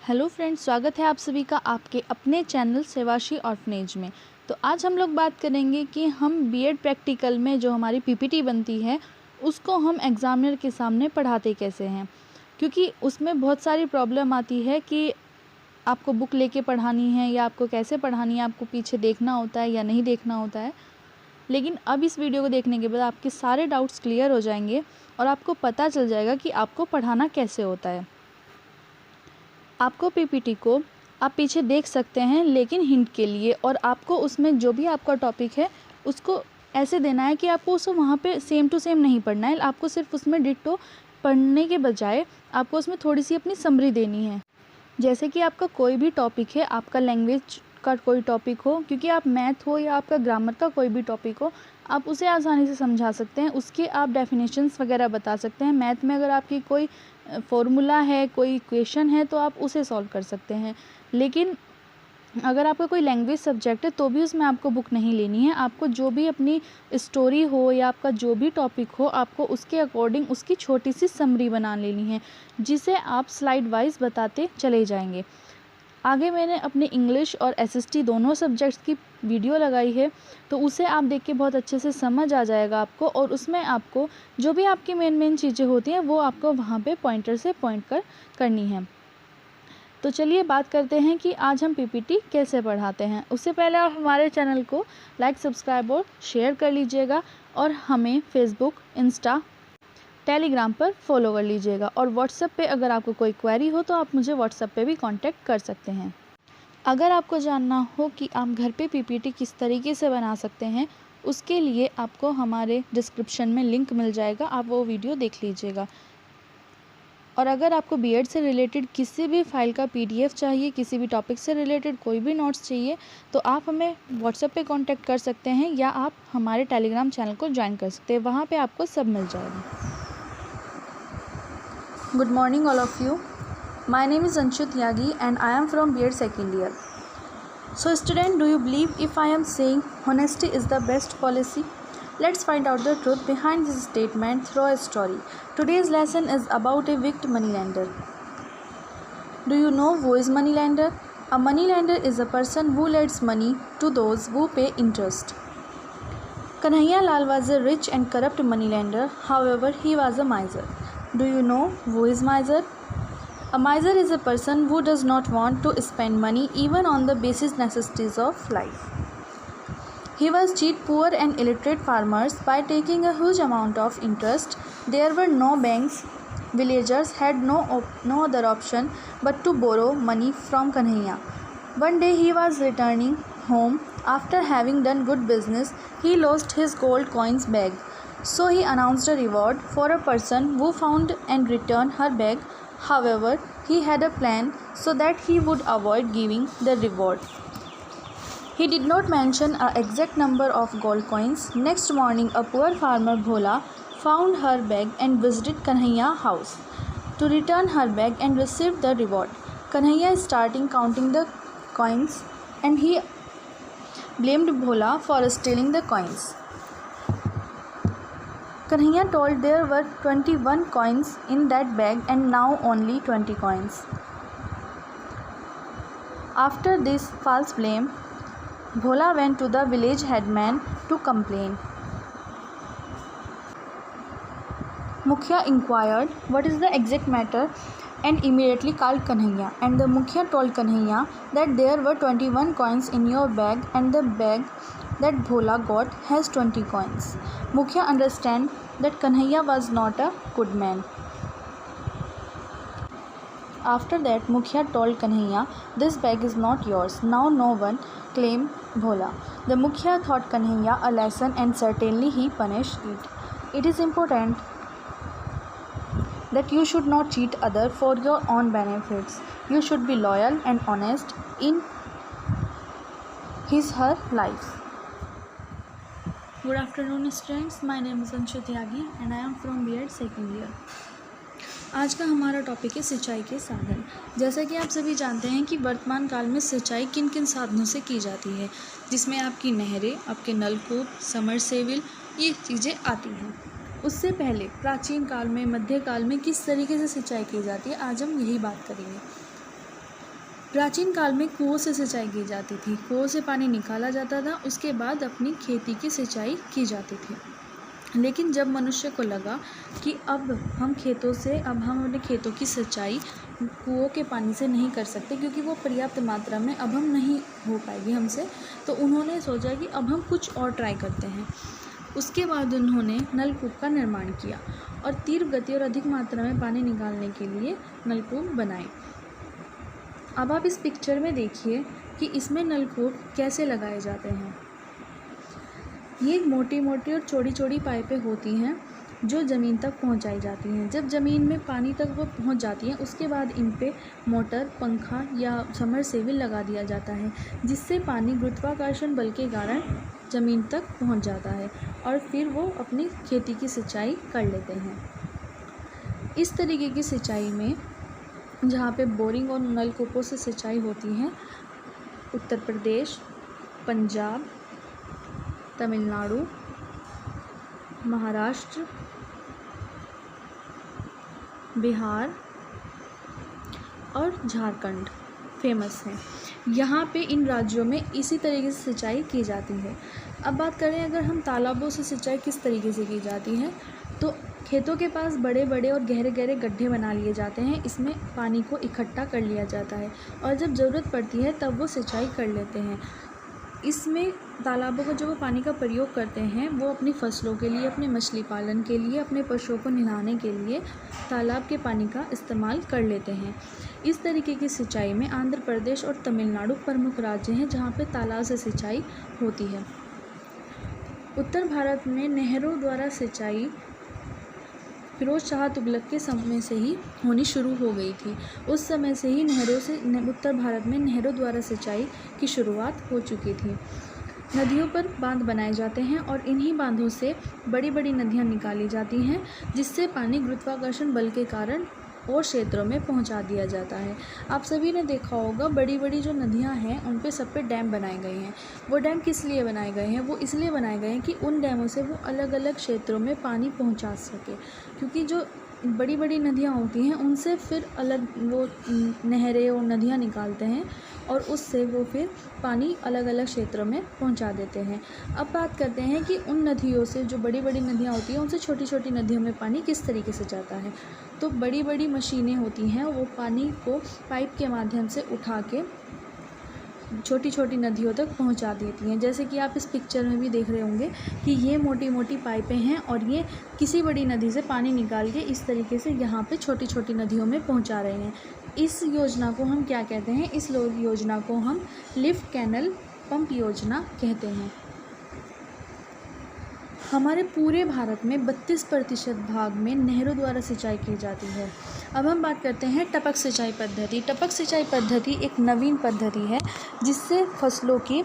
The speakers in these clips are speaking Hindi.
हेलो फ्रेंड्स, स्वागत है आप सभी का आपके अपने चैनल सेवाश्री ऑर्फनेज में। तो आज हम लोग बात करेंगे कि हम बीएड प्रैक्टिकल में जो हमारी पीपीटी बनती है उसको हम एग्ज़ामिनर के सामने पढ़ाते कैसे हैं, क्योंकि उसमें बहुत सारी प्रॉब्लम आती है कि आपको बुक लेके पढ़ानी है या आपको कैसे पढ़ानी है, आपको पीछे देखना होता है या नहीं देखना होता है। लेकिन अब इस वीडियो को देखने के बाद आपके सारे डाउट्स क्लियर हो जाएंगे और आपको पता चल जाएगा कि आपको पढ़ाना कैसे होता है। आपको पीपीटी को आप पीछे देख सकते हैं लेकिन हिंट के लिए, और आपको उसमें जो भी आपका टॉपिक है उसको ऐसे देना है कि आपको उसको वहाँ पे सेम टू सेम नहीं पढ़ना है। आपको सिर्फ उसमें डिट्टो पढ़ने के बजाय आपको उसमें थोड़ी सी अपनी समरी देनी है। जैसे कि आपका कोई भी टॉपिक है, आपका लैंग्वेज का कोई टॉपिक हो, क्योंकि आप मैथ हो या आपका ग्रामर का कोई भी टॉपिक हो, आप उसे आसानी से समझा सकते हैं। उसके आप डेफिनेशंस वगैरह बता सकते हैं। मैथ में अगर आपकी कोई फॉर्मूला है, कोई इक्वेशन है, तो आप उसे सॉल्व कर सकते हैं। लेकिन अगर आपका कोई लैंग्वेज सब्जेक्ट है तो भी उसमें आपको बुक नहीं लेनी है। आपको जो भी अपनी स्टोरी हो या आपका जो भी टॉपिक हो, आपको उसके अकॉर्डिंग उसकी छोटी सी समरी बना लेनी है, जिसे आप स्लाइड वाइज बताते चले जाएंगे। आगे मैंने अपने इंग्लिश और एसएसटी दोनों सब्जेक्ट्स की वीडियो लगाई है, तो उसे आप देख के बहुत अच्छे से समझ आ जाएगा आपको, और उसमें आपको जो भी आपकी मेन चीज़ें होती हैं वो आपको वहाँ पे पॉइंटर से पॉइंट कर करनी है। तो चलिए बात करते हैं कि आज हम पीपीटी कैसे पढ़ाते हैं। उससे पहले आप हमारे चैनल को लाइक, सब्सक्राइब और शेयर कर लीजिएगा, और हमें फेसबुक, इंस्टा, टेलीग्राम पर फॉलो कर लीजिएगा। और व्हाट्सएप पे अगर आपको कोई क्वेरी हो तो आप मुझे व्हाट्सएप पे भी कांटेक्ट कर सकते हैं। अगर आपको जानना हो कि आप घर पे पीपीटी किस तरीके से बना सकते हैं, उसके लिए आपको हमारे डिस्क्रिप्शन में लिंक मिल जाएगा, आप वो वीडियो देख लीजिएगा। और अगर आपको बीएड से रिलेटेड किसी भी फाइल का पीडीएफ चाहिए, किसी भी टॉपिक से रिलेटेड कोई भी नोट्स चाहिए, तो आप हमें व्हाट्सएप पे कांटेक्ट कर सकते हैं, या आप हमारे टेलीग्राम चैनल को ज्वाइन कर सकते हैं। वहाँ पे आपको सब मिल जाएगा। Good morning all of you. My name is Anshu Tyagi and I am from B.Ed second year. So student, do you believe if I am saying honesty is the best policy? Let's find out the truth behind this statement through a story. Today's lesson is about a wicked moneylender. Do you know who is moneylender? A moneylender is a person who lends money to those who pay interest. Kanhaiya Lal was a rich and corrupt moneylender. However, he was a miser. Do you know who is miser? A miser is a person who does not want to spend money even on the basic necessities of life. He was cheat poor and illiterate farmers by taking a huge amount of interest. There were no banks. Villagers had no other option but to borrow money from Kanhaiya. One day he was returning home after having done good business. He lost his gold coins bag. So he announced a reward for a person who found and returned her bag. However, he had a plan so that he would avoid giving the reward. He did not mention an exact number of gold coins. Next morning, a poor farmer Bhola found her bag and visited Kanhaiya's house to return her bag and receive the reward. Kanhaiya started counting the coins and he blamed Bhola for stealing the coins. Kanhaiya told there were 21 coins in that bag and now only 20 coins. After this false blame, Bhola went to the village headman to complain. Mukhya inquired what is the exact matter and immediately called Kanhaiya, and the Mukhya told Kanhaiya that there were 21 coins in your bag and the bag that Bhola got has 20 coins. Mukhya understand that Kanhaiya was not a good man. After that, Mukhya told Kanhaiya, this bag is not yours. Now no one claim Bhola. The Mukhya taught Kanhaiya a lesson and certainly he punished it. It is important that you should not cheat others for your own benefits. You should be loyal and honest in her life. Good afternoon students, my name is Anshu Tyagi and I am from B.Ed second year. आज का हमारा टॉपिक है सिंचाई के साधन। जैसा कि आप सभी जानते हैं कि वर्तमान काल में सिंचाई किन किन साधनों से की जाती है, जिसमें आपकी नहरें, आपके नलकूप, समरसेबिल, ये चीज़ें आती हैं। उससे पहले प्राचीन काल में, मध्यकाल में किस तरीके से सिंचाई की जाती है, आज हम यही बात करेंगे। प्राचीन काल में कुओं से सिंचाई की जाती थी। कुओं से पानी निकाला जाता था, उसके बाद अपनी खेती की सिंचाई की जाती थी। लेकिन जब मनुष्य को लगा कि अब हम अपने खेतों की सिंचाई कुओं के पानी से नहीं कर सकते, क्योंकि वो पर्याप्त मात्रा में अब हम नहीं हो पाएगी हमसे, तो उन्होंने सोचा कि अब हम कुछ और ट्राई करते हैं। उसके बाद उन्होंने नलकूप का निर्माण किया और तीव्र गति और अधिक मात्रा में पानी निकालने के लिए नलकूप बनाए। अब आप इस पिक्चर में देखिए कि इसमें नलकूप कैसे लगाए जाते हैं। ये मोटी मोटी और चौड़ी चौड़ी पाइपें होती हैं जो ज़मीन तक पहुंचाई जाती हैं। जब ज़मीन में पानी तक वो पहुंच जाती हैं, उसके बाद इन पे मोटर, पंखा या समरसेबल लगा दिया जाता है, जिससे पानी गुरुत्वाकर्षण बल के कारण ज़मीन तक पहुंच जाता है और फिर वो अपनी खेती की सिंचाई कर लेते हैं। इस तरीके की सिंचाई में जहाँ पे बोरिंग और नलकूपों से सिंचाई होती है, उत्तर प्रदेश, पंजाब, तमिलनाडु, महाराष्ट्र, बिहार और झारखंड फेमस हैं। यहाँ पे इन राज्यों में इसी तरीके से सिंचाई की जाती है। अब बात करें अगर हम तालाबों से सिंचाई किस तरीके से की जाती है, तो खेतों के पास बड़े बड़े और गहरे गहरे गड्ढे बना लिए जाते हैं। इसमें पानी को इकट्ठा कर लिया जाता है और जब ज़रूरत पड़ती है तब वो सिंचाई कर लेते हैं। इसमें तालाबों का जो वो पानी का प्रयोग करते हैं, वो अपनी फसलों के लिए, अपने मछली पालन के लिए, अपने पशुओं को नहलाने के लिए तालाब के पानी का इस्तेमाल कर लेते हैं। इस तरीके की सिंचाई में आंध्र प्रदेश और तमिलनाडु प्रमुख राज्य हैं जहाँ पे तालाब से सिंचाई होती है। उत्तर भारत में नहरों द्वारा सिंचाई फिरोज शाह तुगलक के समय से ही होनी शुरू हो गई थी। उस समय से ही उत्तर भारत में नहरों द्वारा सिंचाई की शुरुआत हो चुकी थी। नदियों पर बांध बनाए जाते हैं और इन्हीं बांधों से बड़ी बड़ी नदियाँ निकाली जाती हैं, जिससे पानी गुरुत्वाकर्षण बल के कारण और क्षेत्रों में पहुंचा दिया जाता है। आप सभी ने देखा होगा बड़ी बड़ी जो नदियां हैं उन पे सब पे डैम बनाए गए हैं। वो डैम किस लिए बनाए गए हैं? वो इसलिए बनाए गए हैं कि उन डैमों से वो अलग अलग क्षेत्रों में पानी पहुंचा सके, क्योंकि जो बड़ी बड़ी नदियां होती हैं उनसे फिर अलग वो नहरें और नदियां निकालते हैं और उससे वो फिर पानी अलग अलग क्षेत्रों में पहुंचा देते हैं। अब बात करते हैं कि उन नदियों से, जो बड़ी बड़ी नदियां होती हैं, उनसे छोटी छोटी नदियों में पानी किस तरीके से जाता है। तो बड़ी बड़ी मशीनें होती हैं, वो पानी को पाइप के माध्यम से उठा के छोटी छोटी नदियों तक पहुंचा देती हैं। जैसे कि आप इस पिक्चर में भी देख रहे होंगे कि ये मोटी मोटी पाइपें हैं और ये किसी बड़ी नदी से पानी निकाल के इस तरीके से यहाँ पे छोटी छोटी नदियों में पहुंचा रहे हैं। इस योजना को हम क्या कहते हैं? इस योजना को हम लिफ्ट कैनल पंप योजना कहते हैं। हमारे पूरे भारत में 32% भाग में नहरों द्वारा सिंचाई की जाती है। अब हम बात करते हैं टपक सिंचाई पद्धति। टपक सिंचाई पद्धति एक नवीन पद्धति है जिससे फसलों की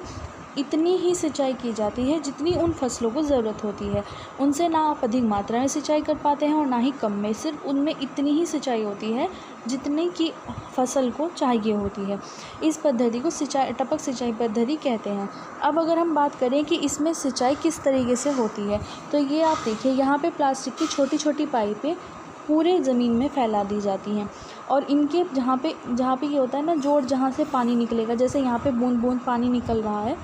इतनी ही सिंचाई की जाती है जितनी उन फसलों को ज़रूरत होती है। उनसे ना आप अधिक मात्रा में सिंचाई कर पाते हैं और ना ही कम में, सिर्फ उनमें इतनी ही सिंचाई होती है जितने की फसल को चाहिए होती है। इस पद्धति को टपक सिंचाई पद्धति कहते हैं। अब अगर हम बात करें कि इसमें सिंचाई किस तरीके से होती है, तो ये आप देखिए, यहाँ पे प्लास्टिक की छोटी छोटी पाइपें पूरे ज़मीन में फैला दी जाती हैं और इनके जहाँ पे ये होता है ना, जोड़ जहाँ से पानी निकलेगा, जैसे यहाँ पे बूंद बूंद पानी निकल रहा है,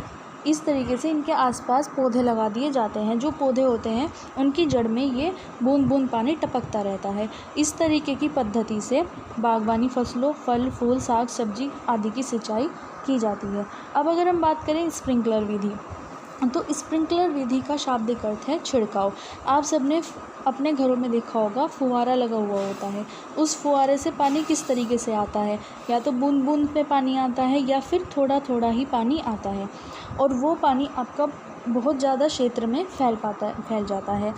इस तरीके से इनके आसपास पौधे लगा दिए जाते हैं। जो पौधे होते हैं उनकी जड़ में ये बूंद बूंद पानी टपकता रहता है। इस तरीके की पद्धति से बागवानी फसलों, फल फूल, साग सब्जी आदि की सिंचाई की जाती है। अब अगर हम बात करें स्प्रिंकलर विधि, तो स्प्रिंकलर विधि का शाब्दिक अर्थ है छिड़काव। आप सबने अपने घरों में देखा होगा फुहारा लगा हुआ होता है। उस फुहारे से पानी किस तरीके से आता है? या तो बूंद बूंद पे पानी आता है या फिर थोड़ा थोड़ा ही पानी आता है और वो पानी आपका बहुत ज़्यादा क्षेत्र में फैल जाता है।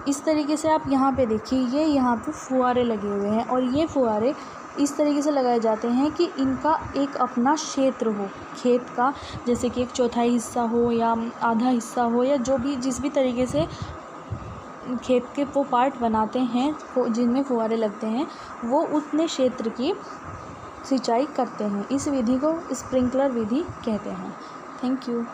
इस तरीके से आप यहाँ पे देखिए, ये यहाँ पे फुहारे लगे हुए हैं और ये फुहारे इस तरीके से लगाए जाते हैं कि इनका एक अपना क्षेत्र हो, खेत का, जैसे कि 1/4 हिस्सा हो या आधा हिस्सा हो, या जो भी जिस भी तरीके से खेत के वो पार्ट बनाते हैं जिनमें फुहारे लगते हैं, वो उतने क्षेत्र की सिंचाई करते हैं। इस विधि को स्प्रिंकलर विधि कहते हैं। Thank you.